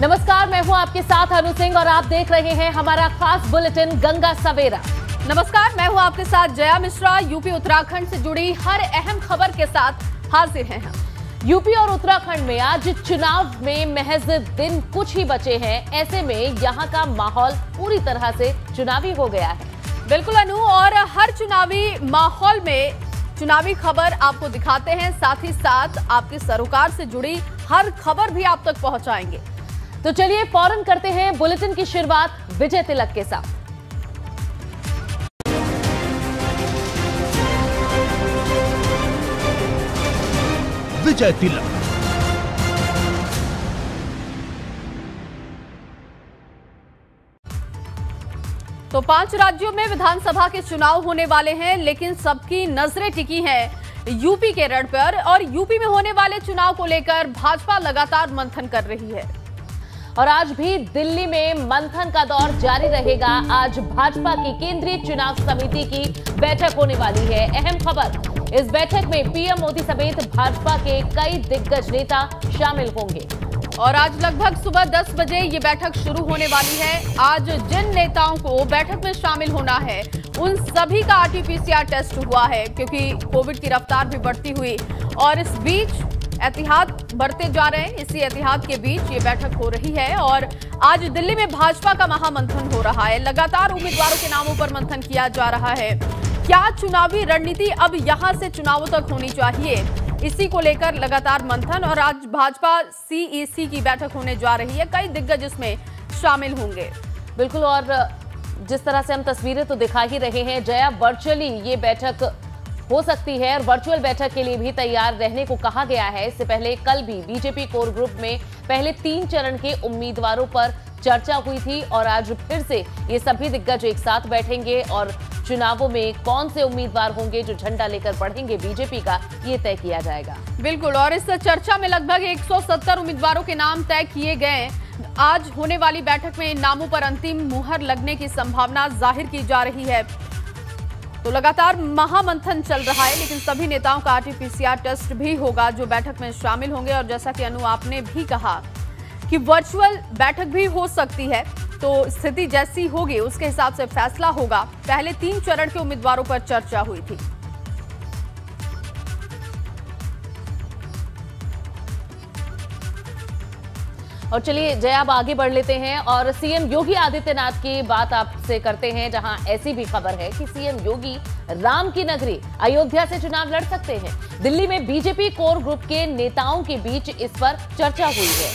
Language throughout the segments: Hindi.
नमस्कार, मैं हूं आपके साथ अनु सिंह और आप देख रहे हैं हमारा खास बुलेटिन गंगा सवेरा। नमस्कार, मैं हूं आपके साथ जया मिश्रा। यूपी उत्तराखंड से जुड़ी हर अहम खबर के साथ हाजिर हैं हम। यूपी और उत्तराखंड में आज चुनाव में महज दिन कुछ ही बचे हैं। ऐसे में यहां का माहौल पूरी तरह से चुनावी हो गया है। बिल्कुल अनु, और हर चुनावी माहौल में चुनावी खबर आपको दिखाते हैं, साथ ही साथ आपके सरोकार से जुड़ी हर खबर भी आप तक पहुंचाएंगे। तो चलिए फौरन करते हैं बुलेटिन की शुरुआत विजय तिलक के साथ। विजय तिलक। तो 5 राज्यों में विधानसभा के चुनाव होने वाले हैं, लेकिन सबकी नजरें टिकी हैं यूपी के रण पर। और यूपी में होने वाले चुनाव को लेकर भाजपा लगातार मंथन कर रही है और आज भी दिल्ली में मंथन का दौर जारी रहेगा। आज भाजपा की केंद्रीय चुनाव समिति की बैठक होने वाली है। अहम खबर, इस बैठक में पीएम मोदी समेत भाजपा के कई दिग्गज नेता शामिल होंगे। और आज लगभग सुबह 10 बजे ये बैठक शुरू होने वाली है। आज जिन नेताओं को बैठक में शामिल होना है उन सभी का RT-PCR टेस्ट हुआ है, क्योंकि कोविड की रफ्तार भी बढ़ती हुई और इस बीच एहतियात बढ़ते जा रहे हैं। इसी एहतियात के बीच ये बैठक हो रही है और आज दिल्ली में भाजपा का महामंथन हो रहा है। लगातार उम्मीदवारों के नामों पर मंथन किया जा रहा है। क्या चुनावी रणनीति अब यहां से चुनावों तक होनी चाहिए, इसी को लेकर लगातार मंथन। और आज भाजपा CEC की बैठक होने जा रही है। कई दिग्गज इसमें शामिल होंगे। बिल्कुल, और जिस तरह से हम तस्वीरें तो दिखा ही रहे हैं जया, वर्चुअली ये बैठक हो सकती है और वर्चुअल बैठक के लिए भी तैयार रहने को कहा गया है। इससे पहले कल भी बीजेपी कोर ग्रुप में पहले 3 चरण के उम्मीदवारों पर चर्चा हुई थी और आज फिर से ये सभी दिग्गज एक साथ बैठेंगे और चुनावों में कौन से उम्मीदवार होंगे जो झंडा लेकर बढ़ेंगे बीजेपी का, ये तय किया जाएगा। बिल्कुल, और इस चर्चा में लगभग 170 उम्मीदवारों के नाम तय किए गए। आज होने वाली बैठक में इन नामों पर अंतिम मुहर लगने की संभावना जाहिर की जा रही है। तो लगातार महामंथन चल रहा है, लेकिन सभी नेताओं का RT-PCR टेस्ट भी होगा जो बैठक में शामिल होंगे। और जैसा कि अनु आपने भी कहा कि वर्चुअल बैठक भी हो सकती है, तो स्थिति जैसी होगी उसके हिसाब से फैसला होगा। पहले 3 चरण के उम्मीदवारों पर चर्चा हुई थी। और चलिए जया, अब आगे बढ़ लेते हैं और सीएम योगी आदित्यनाथ की बात आपसे करते हैं, जहां ऐसी भी खबर है कि सीएम योगी राम की नगरी अयोध्या से चुनाव लड़ सकते हैं। दिल्ली में बीजेपी कोर ग्रुप के नेताओं के बीच इस पर चर्चा हुई है।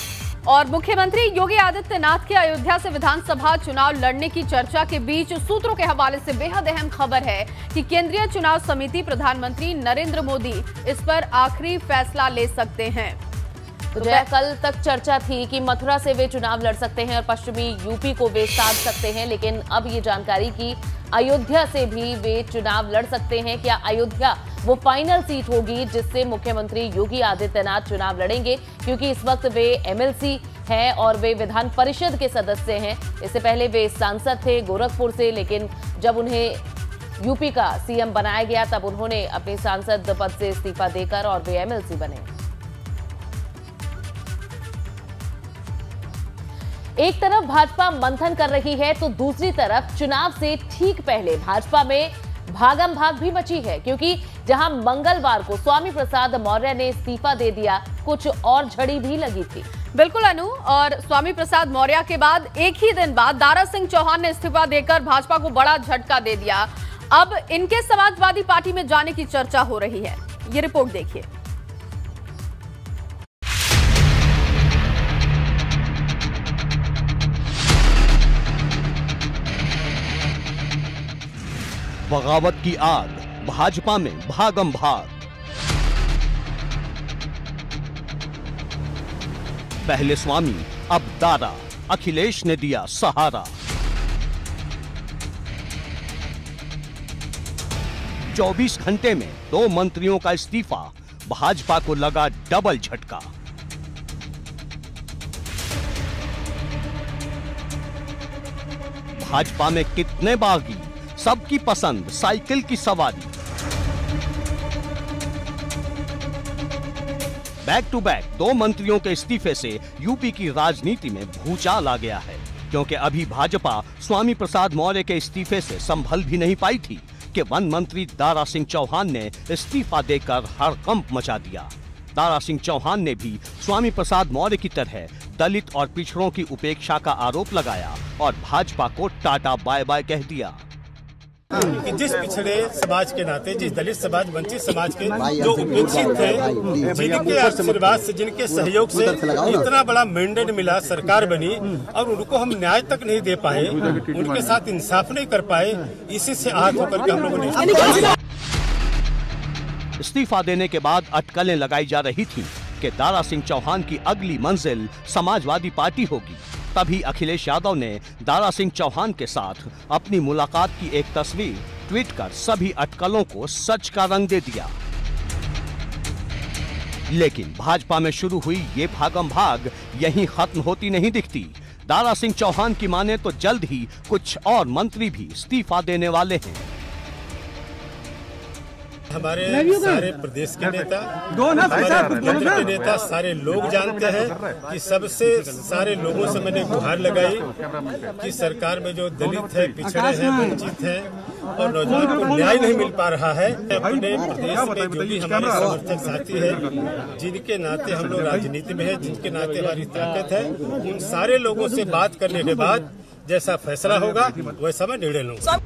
और मुख्यमंत्री योगी आदित्यनाथ के अयोध्या से विधानसभा चुनाव लड़ने की चर्चा के बीच सूत्रों के हवाले से बेहद अहम खबर है कि केंद्रीय चुनाव समिति प्रधानमंत्री नरेंद्र मोदी इस पर आखिरी फैसला ले सकते हैं। तो जया, कल तक चर्चा थी कि मथुरा से वे चुनाव लड़ सकते हैं और पश्चिमी यूपी को वे साध सकते हैं, लेकिन अब ये जानकारी कि अयोध्या से भी वे चुनाव लड़ सकते हैं। क्या अयोध्या वो फाइनल सीट होगी जिससे मुख्यमंत्री योगी आदित्यनाथ चुनाव लड़ेंगे, क्योंकि इस वक्त वे MLC हैं और वे विधान परिषद के सदस्य हैं। इससे पहले वे सांसद थे गोरखपुर से, लेकिन जब उन्हें यूपी का CM बनाया गया तब उन्होंने अपने सांसद पद से इस्तीफा देकर और वे MLC बने। एक तरफ भाजपा मंथन कर रही है तो दूसरी तरफ चुनाव से ठीक पहले भाजपा में भागम भाग भी मची है, क्योंकि जहां मंगलवार को स्वामी प्रसाद मौर्य ने इस्तीफा दे दिया, कुछ और झड़ी भी लगी थी। बिल्कुल अनु, और स्वामी प्रसाद मौर्य के बाद एक ही दिन बाद दारा सिंह चौहान ने इस्तीफा देकर भाजपा को बड़ा झटका दे दिया। अब इनके समाजवादी पार्टी में जाने की चर्चा हो रही है। ये रिपोर्ट देखिए। बगावत की आग, भाजपा में भागम भाग। पहले स्वामी, अब दारा, अखिलेश ने दिया सहारा। 24 घंटे में 2 मंत्रियों का इस्तीफा, भाजपा को लगा डबल झटका। भाजपा में कितने बागी, सबकी पसंद साइकिल की सवारी। बैक टू बैक 2 मंत्रियों के इस्तीफे से यूपी की राजनीति में भूचाल आ गया है, क्योंकि अभी भाजपा स्वामी प्रसाद मौर्य के इस्तीफे से संभल भी नहीं पाई थी कि वन मंत्री दारा सिंह चौहान ने इस्तीफा देकर हड़कंप मचा दिया। दारा सिंह चौहान ने भी स्वामी प्रसाद मौर्य की तरह दलित और पिछड़ों की उपेक्षा का आरोप लगाया और भाजपा को टाटा बाय बाय कह दिया कि जिस पिछड़े समाज के नाते, जिस दलित समाज, वंचित समाज के जो उपेक्षित थे, जिनके आशीर्वाद से, जिनके सहयोग से इतना बड़ा मैंडेट मिला, सरकार बनी और उनको हम न्याय तक नहीं दे पाए, उनके साथ इंसाफ नहीं कर पाए, इसी से आहत होकर के हम लोगों ने इस्तीफा देने के बाद अटकलें लगाई जा रही थी कि दारा सिंह चौहान की अगली मंजिल समाजवादी पार्टी होगी। तभी अखिलेश यादव ने दारा सिंह चौहान के साथ अपनी मुलाकात की एक तस्वीर ट्वीट कर सभी अटकलों को सच का रंग दे दिया। लेकिन भाजपा में शुरू हुई ये भागम भाग यहीं खत्म होती नहीं दिखती। दारा सिंह चौहान की माने तो जल्द ही कुछ और मंत्री भी इस्तीफा देने वाले हैं। हमारे सारे प्रदेश के नेता, हमारे केंद्र के नेता, सारे लोग जानते हैं कि सबसे सारे लोगों से मैंने गुहार लगाई कि सरकार में जो दलित है, पिछड़े हैं, वंचित हैं और नौजवान को न्याय नहीं मिल पा रहा है। अपने प्रदेश में जो भी हमारे समर्थक साथी है, जिनके नाते हम लोग राजनीति में है, जिनके नाते हमारी ताकत है, उन सारे लोगों से बात करने के बाद जैसा फैसला होगा वैसा मैं निर्णय लूंगा।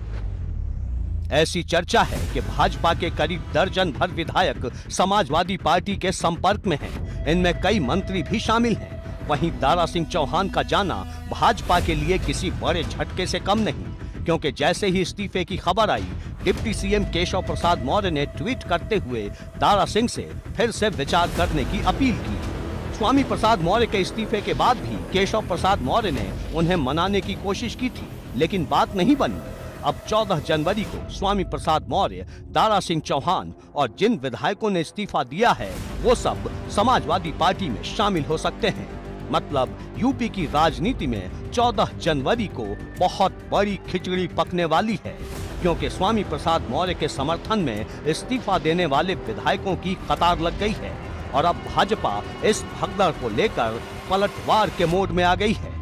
ऐसी चर्चा है कि भाजपा के करीब दर्जन भर विधायक समाजवादी पार्टी के संपर्क में हैं। इनमें कई मंत्री भी शामिल हैं। वहीं दारा सिंह चौहान का जाना भाजपा के लिए किसी बड़े झटके से कम नहीं, क्योंकि जैसे ही इस्तीफे की खबर आई, डिप्टी सीएम केशव प्रसाद मौर्य ने ट्वीट करते हुए दारा सिंह से फिर से विचार करने की अपील की। स्वामी प्रसाद मौर्य के इस्तीफे के बाद भी केशव प्रसाद मौर्य ने उन्हें मनाने की कोशिश की थी, लेकिन बात नहीं बनी। अब 14 जनवरी को स्वामी प्रसाद मौर्य, दारा सिंह चौहान और जिन विधायकों ने इस्तीफा दिया है वो सब समाजवादी पार्टी में शामिल हो सकते हैं। मतलब यूपी की राजनीति में 14 जनवरी को बहुत बड़ी खिचड़ी पकने वाली है, क्योंकि स्वामी प्रसाद मौर्य के समर्थन में इस्तीफा देने वाले विधायकों की कतार लग गई है और अब भाजपा इस भगदड़ को लेकर पलटवार के मोड में आ गई है।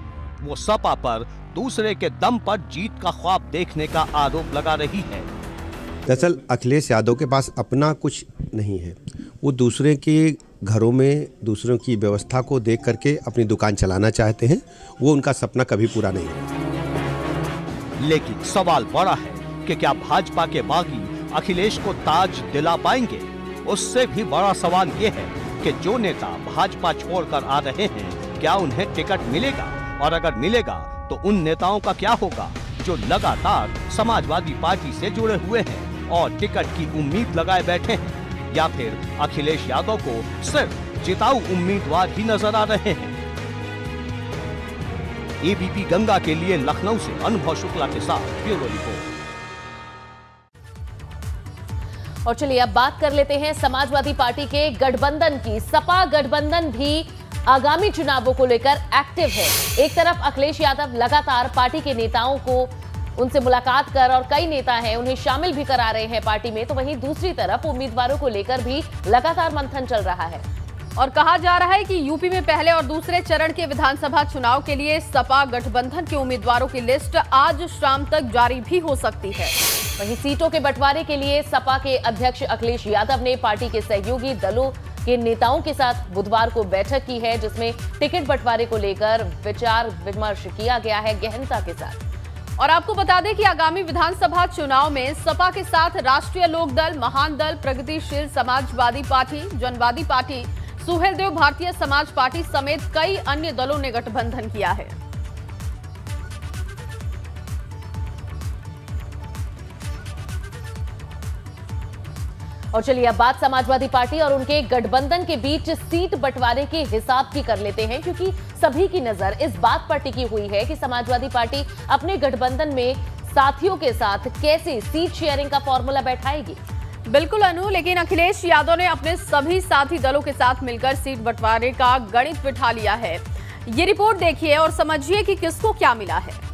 वो सपा पर दूसरे के दम पर जीत का ख्वाब देखने का आरोप लगा रही है। दरअसल अखिलेश यादव के पास अपना कुछ नहीं है, वो दूसरे के घरों में दूसरों की व्यवस्था को देख करके अपनी दुकान चलाना चाहते हैं। वो उनका सपना कभी पूरा नहीं है। लेकिन सवाल बड़ा है कि क्या भाजपा के बागी अखिलेश को ताज दिला पाएंगे? उससे भी बड़ा सवाल ये है कि जो नेता भाजपा छोड़कर आ रहे हैं, क्या उन्हें टिकट मिलेगा? और अगर मिलेगा तो उन नेताओं का क्या होगा जो लगातार समाजवादी पार्टी से जुड़े हुए हैं और टिकट की उम्मीद लगाए बैठे हैं? या फिर अखिलेश यादव को सिर्फ जिताऊ उम्मीदवार ही नजर आ रहे हैं? एबीपी गंगा के लिए लखनऊ से अनुभव शुक्ला के साथ ब्यूरो रिपोर्ट। और चलिए अब बात कर लेते हैं समाजवादी पार्टी के गठबंधन की। सपा गठबंधन भी आगामी चुनावों को लेकर एक्टिव है। एक तरफ अखिलेश यादव लगातार पार्टी के नेताओं को उनसे मुलाकात कर और कई नेता हैं उन्हें शामिल भी करा रहे हैं पार्टी में, तो वहीं दूसरी तरफ उम्मीदवारों को लेकर भी लगातार मंथन चल रहा है। और कहा जा रहा है कि यूपी में पहले और दूसरे चरण के विधानसभा चुनाव के लिए सपा गठबंधन के उम्मीदवारों की लिस्ट आज शाम तक जारी भी हो सकती है। वहीं सीटों के बंटवारे के लिए सपा के अध्यक्ष अखिलेश यादव ने पार्टी के सहयोगी दलों के नेताओं के साथ बुधवार को बैठक की है, जिसमें टिकट बंटवारे को लेकर विचार विमर्श किया गया है गहनता के साथ। और आपको बता दें कि आगामी विधानसभा चुनाव में सपा के साथ राष्ट्रीय लोकदल, महान दल, प्रगतिशील समाजवादी पार्टी, जनवादी पार्टी, सुहेलदेव भारतीय समाज पार्टी समेत कई अन्य दलों ने गठबंधन किया है। और चलिए अब बात समाजवादी पार्टी और उनके गठबंधन के बीच सीट बंटवारे के हिसाब की कर लेते हैं, क्योंकि सभी की नजर इस बात पर टिकी हुई है कि समाजवादी पार्टी अपने गठबंधन में साथियों के साथ कैसे सीट शेयरिंग का फॉर्मूला बैठाएगी। बिल्कुल अनु, लेकिन अखिलेश यादव ने अपने सभी साथी दलों के साथ मिलकर सीट बंटवारे का गणित बिठा लिया है। ये रिपोर्ट देखिए और समझिए कि किसको क्या मिला है।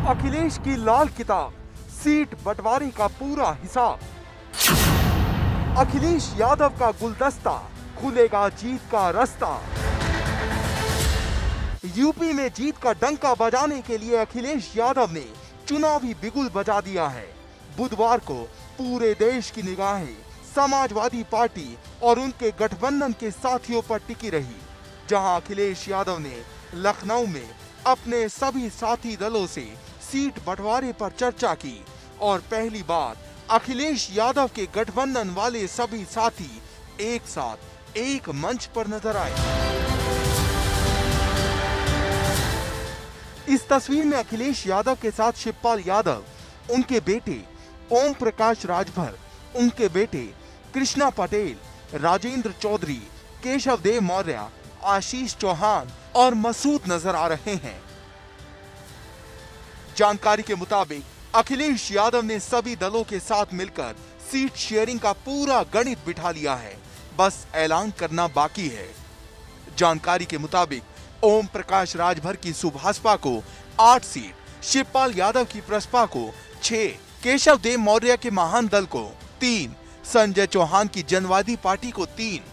अखिलेश की लाल किताब, सीट बंटवारे का पूरा हिसाब। अखिलेश यादव का गुलदस्ता, खुलेगा जीत का रास्ता। यूपी में जीत का डंका बजाने के लिए अखिलेश यादव ने चुनावी बिगुल बजा दिया है। बुधवार को पूरे देश की निगाहें समाजवादी पार्टी और उनके गठबंधन के साथियों पर टिकी रही, जहां अखिलेश यादव ने लखनऊ में अपने सभी साथी दलों से सीट बंटवारे पर चर्चा की और पहली बार अखिलेश यादव के गठबंधन वाले सभी साथी एक साथ एक मंच पर नजर आए। इस तस्वीर में अखिलेश यादव के साथ शिवपाल यादव, उनके बेटे ओम प्रकाश राजभर, उनके बेटे कृष्णा पटेल, राजेंद्र चौधरी, केशव देव मौर्य, आशीष चौहान और मसूद नजर आ रहे हैं। जानकारी के मुताबिक अखिलेश यादव ने सभी दलों के साथ मिलकर सीट शेयरिंग का पूरा गणित बिठा लिया है, बस ऐलान करना बाकी है। जानकारी के मुताबिक ओम प्रकाश राजभर की सुभाषपा को 8 सीट, शिवपाल यादव की प्रसपा को 6, केशव देव मौर्य के महान दल को 3, संजय चौहान की जनवादी पार्टी को 3,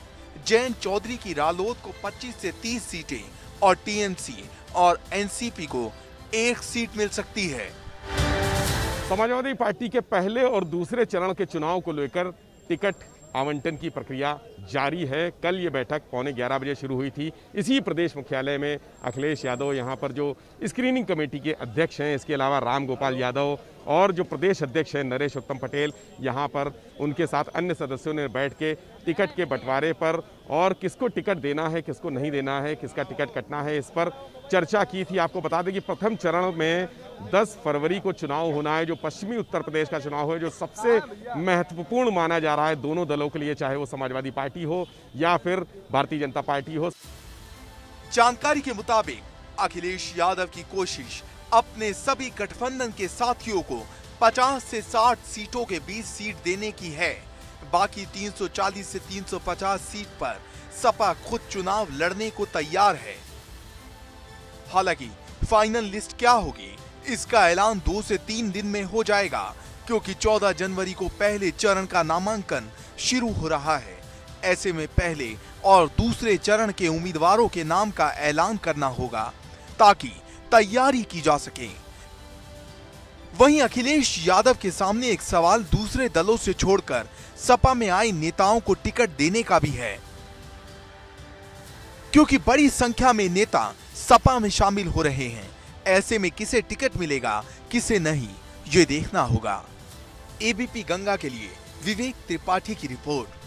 जयंत चौधरी की रालोद को 25 से 30 सीटें और टीएमसी और एनसीपी को 1 सीट मिल सकती है। समाजवादी पार्टी के पहले और दूसरे चरण के चुनाव को लेकर टिकट आवंटन की प्रक्रिया जारी है। कल ये बैठक 11:15 बजे शुरू हुई थी। इसी प्रदेश मुख्यालय में अखिलेश यादव यहाँ पर जो स्क्रीनिंग कमेटी के अध्यक्ष हैं, इसके अलावा राम गोपाल यादव और जो प्रदेश अध्यक्ष हैं नरेश उत्तम पटेल, यहाँ पर उनके साथ अन्य सदस्यों ने बैठ के टिकट के बंटवारे पर और किसको टिकट देना है, किसको नहीं देना है, किसका टिकट कटना है, इस पर चर्चा की थी। आपको बता दें कि प्रथम चरण में 10 फरवरी को चुनाव होना है, जो पश्चिमी उत्तर प्रदेश का चुनाव है, जो सबसे महत्वपूर्ण माना जा रहा है दोनों दलों के लिए, चाहे वो समाजवादी पार्टी हो या फिर भारतीय जनता पार्टी हो। जानकारी के मुताबिक अखिलेश यादव की कोशिश अपने सभी गठबंधन के साथियों को 50 से 60 सीटों के बीच सीट देने की है। बाकी 340 से 350 सीट पर सपा खुद चुनाव लड़ने को तैयार है। हालांकि फाइनल लिस्ट क्या होगी, इसका ऐलान 2 से 3 दिन में हो जाएगा, क्योंकि 14 जनवरी को पहले चरण का नामांकन शुरू हो रहा है। ऐसे में पहले और दूसरे चरण के उम्मीदवारों के नाम का ऐलान करना होगा ताकि तैयारी की जा सके। वहीं अखिलेश यादव के सामने एक सवाल दूसरे दलों से छोड़कर सपा में आए नेताओं को टिकट देने का भी है, क्योंकि बड़ी संख्या में नेता सपा में शामिल हो रहे हैं। ऐसे में किसे टिकट मिलेगा, किसे नहीं, ये देखना होगा। एबीपी गंगा के लिए विवेक त्रिपाठी की रिपोर्ट।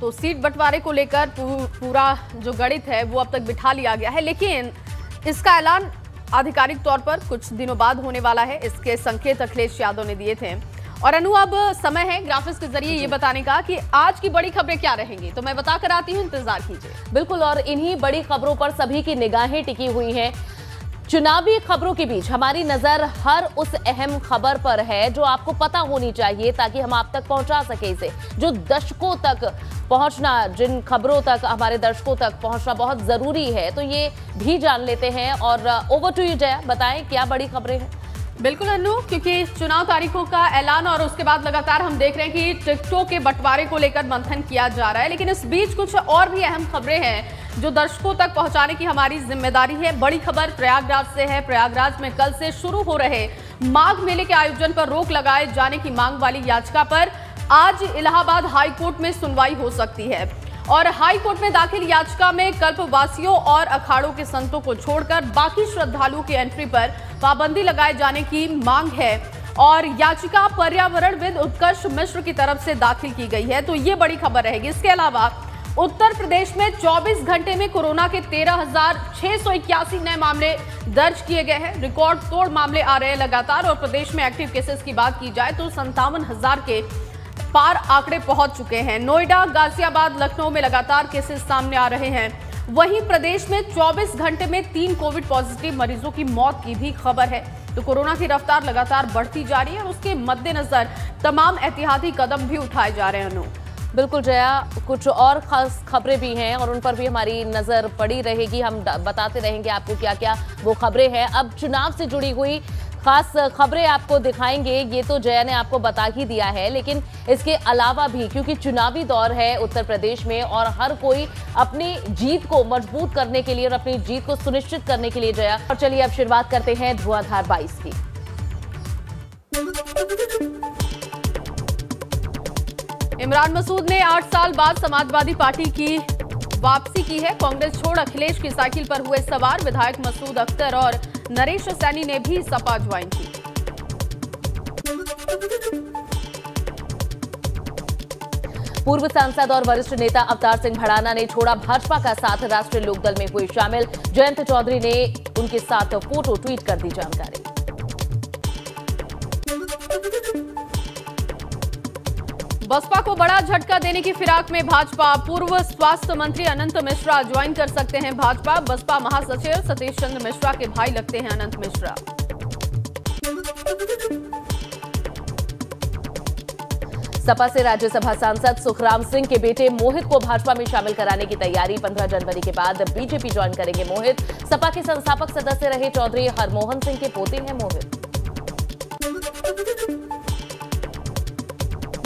तो सीट बंटवारे को लेकर पूरा जो गणित है वो अब तक बिठा लिया गया है, लेकिन इसका ऐलान आधिकारिक तौर पर कुछ दिनों बाद होने वाला है। इसके संकेत अखिलेश यादव ने दिए थे। और अनु, अब समय है ग्राफिक्स के जरिए ये बताने का कि आज की बड़ी खबरें क्या रहेंगी, तो मैं बताकर आती हूँ, इंतजार कीजिए। बिल्कुल, और इन्हीं बड़ी खबरों पर सभी की निगाहें टिकी हुई हैं। चुनावी खबरों के बीच हमारी नजर हर उस अहम खबर पर है जो आपको पता होनी चाहिए, ताकि हम आप तक पहुंचा सके इसे, जो दर्शकों तक पहुंचना, जिन खबरों तक हमारे दर्शकों तक पहुंचना बहुत जरूरी है। तो ये भी जान लेते हैं और ओवर टू यू जया, बताएं क्या बड़ी खबरें हैं। बिल्कुल अनु, क्योंकि चुनाव तारीखों का ऐलान और उसके बाद लगातार हम देख रहे हैं कि टिकटों के बंटवारे को लेकर मंथन किया जा रहा है, लेकिन इस बीच कुछ और भी अहम खबरें हैं जो दर्शकों तक पहुंचाने की हमारी जिम्मेदारी है। बड़ी खबर प्रयागराज से है। प्रयागराज में कल से शुरू हो रहे माघ मेले के आयोजन पर रोक लगाए जाने की मांग वाली याचिका पर आज इलाहाबाद हाई कोर्ट में सुनवाई हो सकती है। और हाई कोर्ट में दाखिल याचिका में कल्पवासियों और अखाड़ों के संतों को छोड़कर बाकी श्रद्धालुओं की एंट्री पर पाबंदी लगाए जाने की मांग है। और याचिका पर्यावरणविद उत्कर्ष मिश्र की तरफ से दाखिल की गई है। तो ये बड़ी खबर रहेगी। इसके अलावा उत्तर प्रदेश में 24 घंटे में कोरोना के 13,681 नए मामले दर्ज किए गए हैं। रिकॉर्ड तोड़ मामले आ रहे हैं लगातार। और प्रदेश में एक्टिव केसेस की बात की जाए तो 57,000 के पार आंकड़े पहुंच चुके हैं। नोएडा, गाजियाबाद, लखनऊ में लगातार केसेस सामने आ रहे हैं। वहीं प्रदेश में 24 घंटे में 3 कोविड पॉजिटिव मरीजों की मौत की भी खबर है। तो कोरोना की रफ्तार लगातार बढ़ती जा रही है और उसके मद्देनजर तमाम एहतियाती कदम भी उठाए जा रहे हैं। अनु, बिल्कुल जया, कुछ और खास खबरें भी हैं और उन पर भी हमारी नजर पड़ी रहेगी। हम बताते रहेंगे आपको क्या क्या वो खबरें हैं। अब चुनाव से जुड़ी हुई खास खबरें आपको दिखाएंगे। ये तो जया ने आपको बता ही दिया है, लेकिन इसके अलावा भी क्योंकि चुनावी दौर है उत्तर प्रदेश में और हर कोई अपनी जीत को मजबूत करने के लिए और अपनी जीत को सुनिश्चित करने के लिए जया। और चलिए अब शुरुआत करते हैं धुआंधार 22 की। इमरान मसूद ने 8 साल बाद समाजवादी पार्टी की वापसी की है। कांग्रेस छोड़ अखिलेश की साइकिल पर हुए सवार विधायक मसूद अख्तर और नरेश सैनी ने भी सपा ज्वाइन की। पूर्व सांसद और वरिष्ठ नेता अवतार सिंह भड़ाना ने छोड़ा भाजपा का साथ, राष्ट्रीय लोकदल में हुए शामिल। जयंत चौधरी ने उनके साथ फोटो ट्वीट कर दी जानकारी। बसपा को बड़ा झटका देने की फिराक में भाजपा। पूर्व स्वास्थ्य मंत्री अनंत मिश्रा ज्वाइन कर सकते हैं भाजपा। बसपा महासचिव सतीश चंद्र मिश्रा के भाई लगते हैं अनंत मिश्रा। सपा से राज्यसभा सांसद सुखराम सिंह के बेटे मोहित को भाजपा में शामिल कराने की तैयारी। 15 जनवरी के बाद बीजेपी ज्वाइन करेंगे मोहित। सपा के संस्थापक सदस्य रहे चौधरी हरमोहन सिंह के पोते हैं मोहित।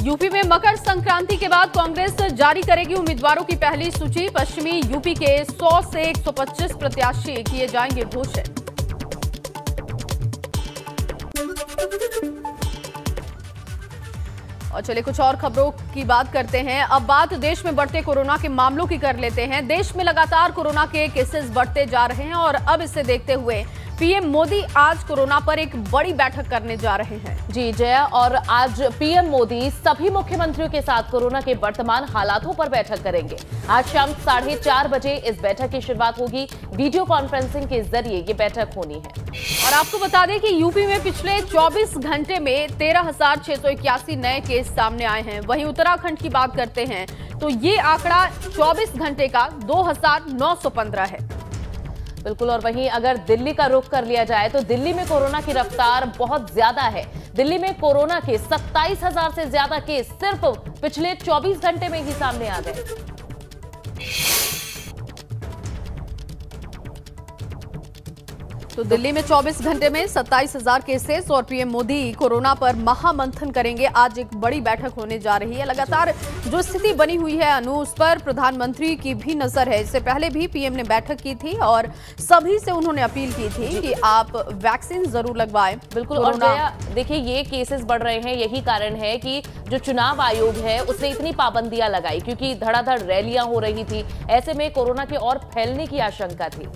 यूपी में मकर संक्रांति के बाद कांग्रेस जारी करेगी उम्मीदवारों की पहली सूची। पश्चिमी यूपी के 100 से 125 प्रत्याशी किए जाएंगे घोषित। और चलिए कुछ और खबरों की बात करते हैं। अब बात देश में बढ़ते कोरोना के मामलों की कर लेते हैं। देश में लगातार कोरोना के केसेस बढ़ते जा रहे हैं और अब इसे देखते हुए पीएम मोदी आज कोरोना पर एक बड़ी बैठक करने जा रहे हैं। जी जया, और आज पीएम मोदी सभी मुख्यमंत्रियों के साथ कोरोना के वर्तमान हालातों पर बैठक करेंगे। आज शाम 4:30 बजे इस बैठक की शुरुआत होगी। वीडियो कॉन्फ्रेंसिंग के जरिए ये बैठक होनी है। और आपको बता दें कि यूपी में पिछले 24 घंटे में 13,681 नए केस सामने आए हैं। वहीं उत्तराखंड की बात करते हैं तो ये आंकड़ा 24 घंटे का 2,915 है। बिल्कुल, और वहीं अगर दिल्ली का रुख कर लिया जाए तो दिल्ली में कोरोना की रफ्तार बहुत ज्यादा है। दिल्ली में कोरोना के 27,000 से ज्यादा केस सिर्फ पिछले 24 घंटे में ही सामने आ गए। तो दिल्ली में 24 घंटे में 27,000 केसेस और पीएम मोदी कोरोना पर महामंथन करेंगे। आज एक बड़ी बैठक होने जा रही है। लगातार जो स्थिति बनी हुई है अनु, उस पर प्रधानमंत्री की भी नजर है। इससे पहले भी पीएम ने बैठक की थी और सभी से उन्होंने अपील की थी कि आप वैक्सीन जरूर लगवाएं। बिल्कुल, और देखिए ये केसेस बढ़ रहे हैं, यही कारण है कि जो चुनाव आयोग है उसने इतनी पाबंदियां लगाई क्योंकि धड़ाधड़ रैलियां हो रही थी। ऐसे में कोरोना के और फैलने की आशंका थी।